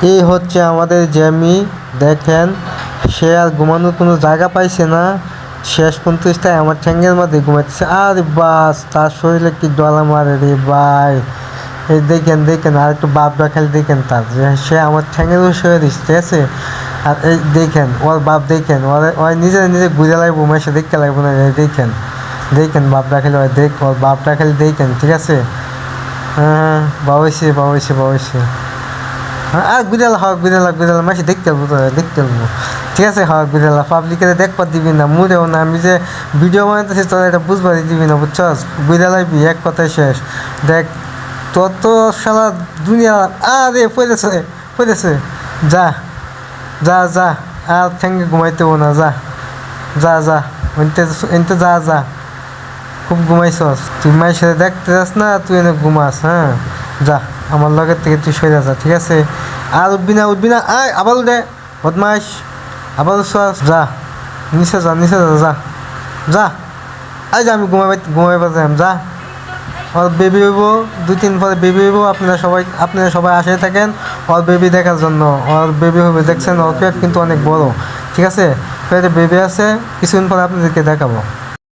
এই হচ্ছে আমাদের জ্যামি। দেখেন সে আর ঘুমানোর কোনো জায়গা পাইছে না, শেষ পর্যন্ত আমার ঠ্যাঙ্গের মধ্যে ঘুমাইতেছে। আরে বাস, তার শরীরে কি ডলা মারে রে ভাই। এই দেখেন দেখেন, আর একটু বাপটা খালি দেখেন তার, যে সে আমার ঠ্যাঙ্গের শুয়ে দিচ্ছে, ঠিক আছে। আর এই দেখেন ওর বাপ, দেখেন ওর নিজে নিজে ঘুরে লাগবো, মেসে দেখতে লাগবো না। দেখেন দেখেন বাপটা খালি, ওর বাপটা খালি দেখেন, ঠিক আছে। হ্যাঁ বাবাইছে বাবাইছে বাবাইছে। আর বিড়াল হক, বিড়াল মাসি দেখতে পারবো, তো দেখতে পারবো, ঠিক আছে। হক বিড়াল পাবলিকের দেখবার দিবি না, মুড়েও না। আমি যে ভিডিও বানাইতেছি তোরা এটা বুঝবারই দিবি না, বুঝছস। বিড়াল আইবি, এক কথায় শেষ। দেখ তোর তো সারা দুনিয়া, আরে পড়েছে। যা যা যা, আর ঠ্যাঙ্গে ঘুমাইতেও না, যা যা যা, এনতে যা যা। খুব ঘুমাইছস তুই, মায়ের সাথে দেখতে যাস না, তুই এনে ঘুমাস। হ্যাঁ যা, আমার লগের থেকে তুই সরে যা, ঠিক আছে। আর উঠবি না, আয় আবার উঠে, বদমাইশ। আবার উঠছস, যা নিচে যা, যা যা। আয় যা, আমি ঘুমাইবার যাই, যা। ওর বেবি হইব 2-3 পরে, বেবি হইব। আপনারা সবাই আসে থাকেন ওর বেবি দেখার জন্য। ওর বেবি হবে, দেখছেন ওর পেট কিন্তু অনেক বড়, ঠিক আছে। পেটে বেবি আছে, কিছুদিন পরে আপনাদেরকে দেখাবো।